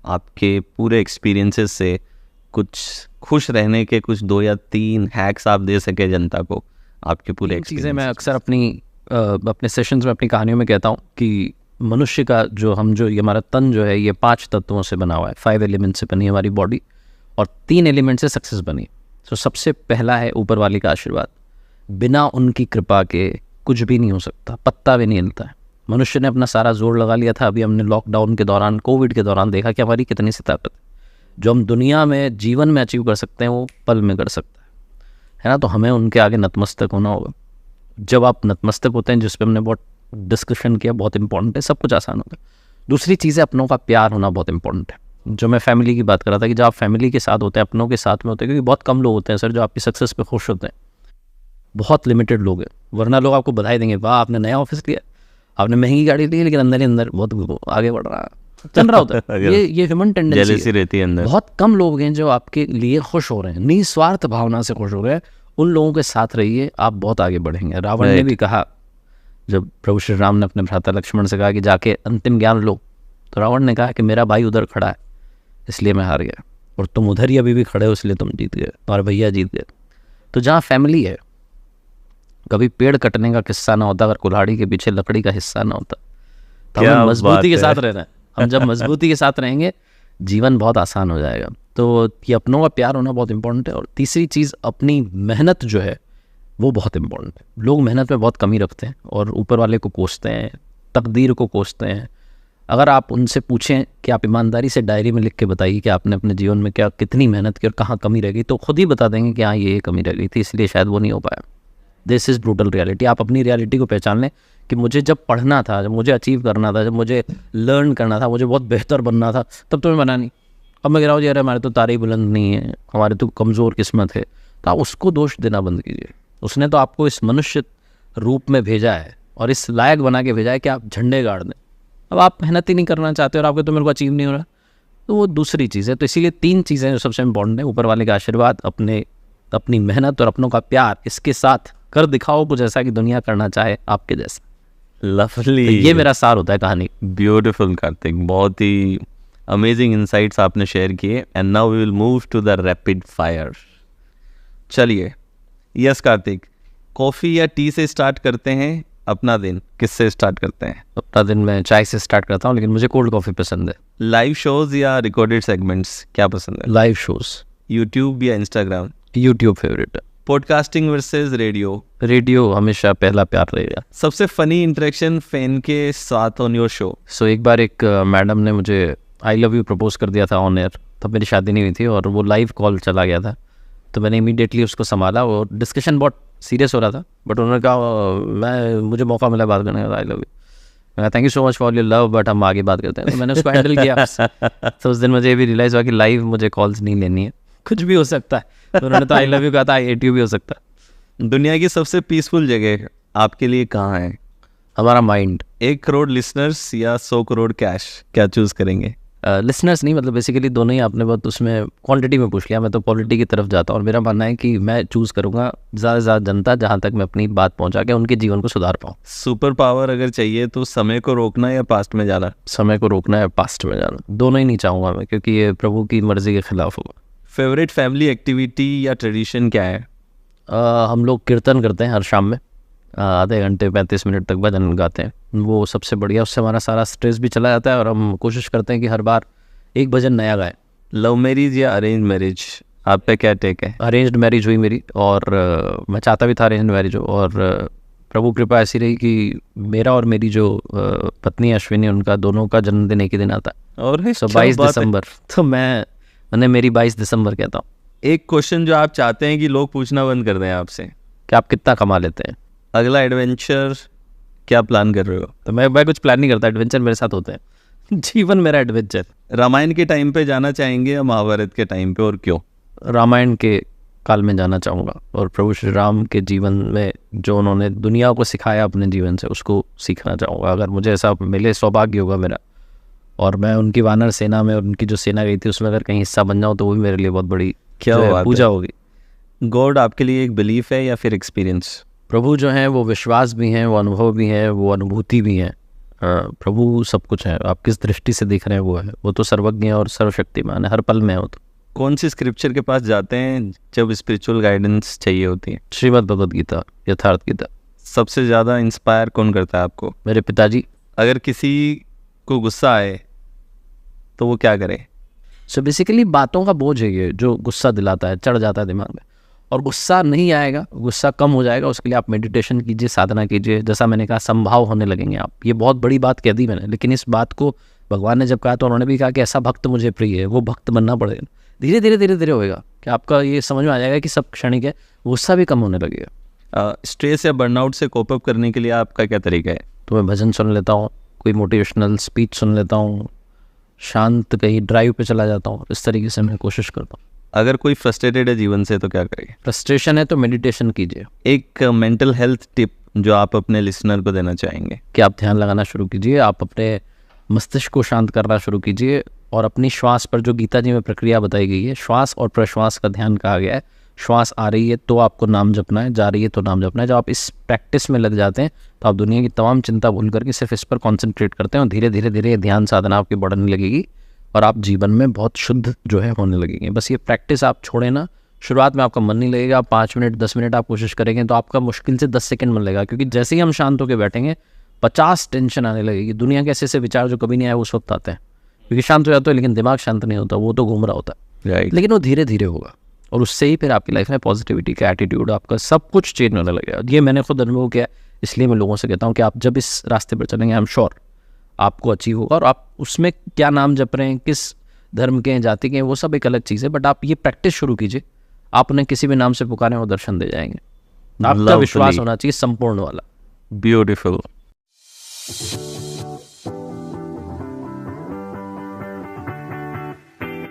आपके पूरे एक्सपीरियंसेस से कुछ खुश रहने के कुछ 2 या 3 हैक्स आप दे सके जनता को आपके पूरे चीज़ें मैं अक्सर अपने सेशंस में अपनी कहानियों में कहता हूँ कि मनुष्य का जो ये हमारा तन जो है ये 5 तत्वों से बना हुआ है, 5 एलिमेंट से बनी है हमारी बॉडी, और 3 एलिमेंट से सक्सेस बनी। तो सबसे पहला है ऊपर वाले का आशीर्वाद। बिना उनकी कृपा के कुछ भी नहीं हो सकता, पत्ता भी नहीं हिलता है। मनुष्य ने अपना सारा जोर लगा लिया था। अभी हमने लॉकडाउन के दौरान, कोविड के दौरान देखा कि हमारी कितनी सी ताकत है। जो हम दुनिया में जीवन में अचीव कर सकते हैं वो पल में कर सकता है ना। तो हमें उनके आगे नतमस्तक होना होगा। जब आप नतमस्तक होते हैं, जिस पे हमने बहुत डिस्कशन किया, बहुत इंपॉर्टेंट है, सब कुछ आसान होता है। दूसरी चीज़ है अपनों का प्यार होना, बहुत इंपॉर्टेंट है। जो मैं फैमिली की बात कर रहा था कि जब आप फैमिली के साथ होते हैं, अपनों के साथ में होते हैं, क्योंकि बहुत कम लोग होते हैं सर जो आपकी सक्सेस पे खुश होते हैं, बहुत लिमिटेड लोग हैं। वरना लोग आपको बधाई देंगे, वाह आपने नया ऑफिस लिया, आपने महंगी गाड़ी ली, लेकिन अंदर ही अंदर बहुत आगे बढ़ रहा है, चल रहा होता है। ये ह्यूमन टेंडेंसी रहती है अंदर। बहुत कम लोग हैं जो आपके लिए खुश हो रहे हैं, निस्वार्थ भावना से खुश हो रहे हैं। उन लोगों के साथ रहिए, आप बहुत आगे बढ़ेंगे। रावण ने भी कहा, जब प्रभु श्री राम ने अपने भ्राता लक्ष्मण से कहा कि जाके अंतिम ज्ञान लो, तो रावण ने कहा कि मेरा भाई उधर खड़ा है इसलिए मैं हार गया, और तुम उधर ही अभी भी खड़े हो इसलिए तुम जीत गए, तुम्हारे भैया जीत गए। तो जहाँ फैमिली है, कभी पेड़ कटने का किस्सा ना होता अगर कुल्हाड़ी के पीछे लकड़ी का हिस्सा ना होता। तो हमें मजबूती के साथ रहना है। हम जब मजबूती के साथ रहेंगे, जीवन बहुत आसान हो जाएगा। तो ये अपनों का प्यार होना बहुत इंपॉर्टेंट है। और तीसरी चीज़, अपनी मेहनत जो है वो बहुत इंपॉर्टेंट है। लोग मेहनत में बहुत कमी रखते हैं और ऊपर वाले को कोसते हैं, तकदीर को कोसते हैं। अगर आप उनसे पूछें कि आप ईमानदारी से डायरी में लिख के बताइए कि आपने अपने जीवन में क्या कितनी मेहनत की और कहाँ कमी रह गई, तो खुद ही बता देंगे कि हाँ ये कमी रह गई थी, इसलिए शायद वो नहीं हो पाया। This is brutal reality. आप अपनी रियलिटी को पहचान लें कि मुझे जब पढ़ना था, जब मुझे अचीव करना था, जब मुझे लर्न करना था, मुझे बहुत बेहतर बनना था, तब तो मैं बना नहीं। अब मैं कह रहा हूँ यार हमारे तो तारे बुलंद नहीं है, हमारे तो कमज़ोर किस्मत है, तो आप उसको दोष देना बंद कीजिए। उसने तो आपको इस मनुष्य रूप में भेजा है और इस लायक बना के भेजा है कि आप झंडे गाड़ दें। अब आप मेहनत ही नहीं करना चाहते और आपके तो मेरे को अचीव नहीं हो रहा, तो वो दूसरी चीज़ है। तो इसीलिए 3 चीज़ें जो सबसे इंपॉर्टेंट है, ऊपर वाले का आशीर्वाद, अपनी मेहनत और अपनों का प्यार, इसके साथ कर दिखाओ कुछ ऐसा कि दुनिया करना चाहे आपके जैसा। लवली। तो ये मेरा सार होता है कहानी। ब्यूटीफुल कार्तिक, बहुत ही अमेजिंग इंसाइट्स आपने शेयर किए। And now we will move to the rapid fire. चलिए, यस कार्तिक, कॉफ़ी या टी से स्टार्ट करते हैं अपना दिन? किससे स्टार्ट करते हैं अपना दिन? मैं चाय से स्टार्ट करता हूँ, लेकिन मुझे कोल्ड कॉफ़ी पसंद है। लाइव शोज या रिकॉर्डेड सेगमेंट्स, क्या पसंद है? Live shows. यूट्यूब या इंस्टाग्राम? यूट्यूब फेवरेट है। Podcasting versus radio? रेडियो हमेशा पहला प्यार रहेगा। सबसे फनी इंटरेक्शन फैन के साथ ऑन योर शो? सो एक बार एक मैडम ने मुझे आई लव यू प्रपोज कर दिया था ऑन एयर, तब मेरी शादी नहीं हुई थी और वो लाइव कॉल चला गया था। तो मैंने इमीडिएटली उसको संभाला और डिस्कशन बहुत सीरियस हो रहा था, बट उन्होंने कहा मुझे मौका मिला बात करने का, आई लव यू। मैं thank you so much for your love, but हम आगे बात करते हैं। तो मैंने उसको हैंडल किया। तो उस दिन मुझे ये भी रियलाइज़ हुआ कि लाइव मुझे कॉल्स नहीं लेनी है, कुछ भी हो सकता है। तो उन्होंने तो आई लव यू कहा था, आई हेट यू भी हो सकता है। दुनिया की सबसे पीसफुल जगह आपके लिए कहाँ है? हमारा माइंड। 1 करोड़ लिसनर्स या 100 करोड़ कैश, क्या चूज़ करेंगे? लिसनर्स नहीं, मतलब बेसिकली दोनों ही आपने बहुत उसमें क्वांटिटी में पूछ लिया। मैं तो क्वालिटी की तरफ जाता हूँ और मेरा मानना है कि मैं चूज़ करूँगा ज़्यादा से ज़्यादा जनता, जहाँ तक मैं अपनी बात पहुँचा के उनके जीवन को सुधार पाऊँ। सुपर पावर अगर चाहिए तो समय को रोकना या पास्ट में जाना? समय को रोकना या पास्ट में जाना, दोनों ही नहीं चाहूँगा मैं, क्योंकि ये प्रभु की मर्जी के खिलाफ होगा। फेवरेट फैमिली एक्टिविटी या ट्रेडिशन क्या है? हम लोग कीर्तन करते हैं हर शाम में, आधे घंटे 35 मिनट तक भजन गाते हैं, वो सबसे बढ़िया। उससे हमारा सारा स्ट्रेस भी चला जाता है और हम कोशिश करते हैं कि हर बार एक भजन नया गाएं। लव मैरिज या अरेंज मैरिज, आप पे क्या टेक है? अरेंज्ड मैरिज हुई मेरी, और मैं चाहता भी था अरेंज मैरिज हो, और प्रभु कृपा ऐसी रही कि मेरा और मेरी जो पत्नी अश्विनी, उनका दोनों का जन्मदिन एक ही दिन आता है, और 22 दिसंबर। तो मैंने मेरी 22 दिसंबर कहता हूँ। एक क्वेश्चन जो आप चाहते हैं कि लोग पूछना बंद कर दें आपसे, कि आप कितना कमा लेते हैं? अगला एडवेंचर क्या प्लान कर रहे हो? तो मैं कुछ प्लान नहीं करता, एडवेंचर मेरे साथ होते हैं। जीवन मेरा एडवेंचर। रामायण के टाइम पे जाना चाहेंगे या महाभारत के टाइम पे, और क्यों? रामायण के काल में जाना चाहूँगा, और प्रभु श्री राम के जीवन में जो उन्होंने दुनिया को सिखाया अपने जीवन से, उसको सीखना चाहूँगा। अगर मुझे ऐसा मिले, सौभाग्य होगा मेरा, और मैं उनकी वानर सेना में, और उनकी जो सेना गई थी उसमें अगर कहीं हिस्सा बन जाऊँ, तो वो भी मेरे लिए बहुत बड़ी पूजा होगी। गॉड आपके लिए एक बिलीफ है या फिर एक्सपीरियंस? प्रभु जो हैं वो विश्वास भी हैं, वो अनुभव भी हैं, वो अनुभूति भी हैं। प्रभु सब कुछ है, आप किस दृष्टि से देख रहे हैं वो तो सर्वज्ञ और सर्वशक्तिमान है, हर पल में हो। तो कौन सी स्क्रिप्चर के पास जाते हैं जब स्पिरिचुअल गाइडेंस चाहिए होती है? श्रीमद् भगवद गीता, यथार्थ गीता। सबसे ज़्यादा इंस्पायर कौन करता है आपको? मेरे पिताजी। अगर किसी को गुस्सा आए तो वो क्या करे? सो बेसिकली बातों का बोझ है ये जो गुस्सा दिलाता है, चढ़ जाता है दिमाग में, और गुस्सा नहीं आएगा, गुस्सा कम हो जाएगा। उसके लिए आप मेडिटेशन कीजिए, साधना कीजिए। जैसा मैंने कहा, संभाव होने लगेंगे आप। ये बहुत बड़ी बात कह दी मैंने, लेकिन इस बात को भगवान ने जब कहा तो उन्होंने भी कहा कि ऐसा भक्त मुझे प्रिय है, वो भक्त बनना पड़ेगा। धीरे धीरे धीरे धीरे होएगा कि आपका ये समझ में आ जाएगा कि सब क्षणिक है, गुस्सा भी कम होने लगेगा। स्ट्रेस या बर्नआउट से कोप अप करने के लिए आपका क्या तरीका है? तो मैं भजन सुन लेता हूँ, कोई मोटिवेशनल स्पीच सुन लेता हूँ, शांत कहीं ड्राइव पे चला जाता हूँ। इस तरीके से मैं कोशिश करता हूँ। अगर कोई फ्रस्ट्रेटेड है जीवन से तो क्या करें? फ्रस्ट्रेशन है तो मेडिटेशन कीजिए। एक मेंटल हेल्थ टिप जो आप अपने लिसनर को देना चाहेंगे? कि आप ध्यान लगाना शुरू कीजिए, आप अपने मस्तिष्क को शांत करना शुरू कीजिए, और अपनी श्वास पर, जो गीता जी में प्रक्रिया बताई गई है, श्वास और प्रश्वास का ध्यान कहा गया है। श्वास आ रही है तो आपको नाम जपना है, जा रही है तो नाम जपना है। जब आप इस प्रैक्टिस में लग जाते हैं तो आप दुनिया की तमाम चिंता भूल करके सिर्फ इस पर कॉन्सेंट्रेट करते हैं, और धीरे धीरे धीरे ध्यान साधना आपकी बढ़ने लगेगी और आप जीवन में बहुत शुद्ध जो है होने लगेंगे। बस ये प्रैक्टिस आप छोड़ें ना। शुरुआत में आपका मन नहीं लगेगा, 5 मिनट 10 मिनट आप कोशिश करेंगे तो आपका मुश्किल से 10 सेकंड मन लगेगा, क्योंकि जैसे ही हम शांत होकर बैठेंगे 50 टेंशन आने लगेगी। दुनिया के ऐसे ऐसे विचार जो कभी नहीं आए उस वक्त आते हैं, क्योंकि शांत हो जाते हो, लेकिन दिमाग शांत नहीं होता, वो तो घूम रहा होता है। लेकिन वो धीरे धीरे होगा, और उससे ही फिर आपकी लाइफ में पॉजिटिविटी का एटीट्यूड, आपका सब कुछ चेंज होने लगेगा। ये मैंने खुद अनुभव किया, इसलिए मैं लोगों से कहता हूँ कि आप जब इस रास्ते पर चलेंगे, आई एम श्योर आपको अचीव होगा। और आप उसमें क्या नाम जप रहे हैं, किस धर्म के हैं, जाति के हैं, वो सब एक अलग चीज़ है, बट आप ये प्रैक्टिस शुरू कीजिए। आप उन्हें किसी भी नाम से पुकारें, वो दर्शन दे जाएंगे। आपका विश्वास होना चाहिए संपूर्ण वाला। ब्यूटीफुल।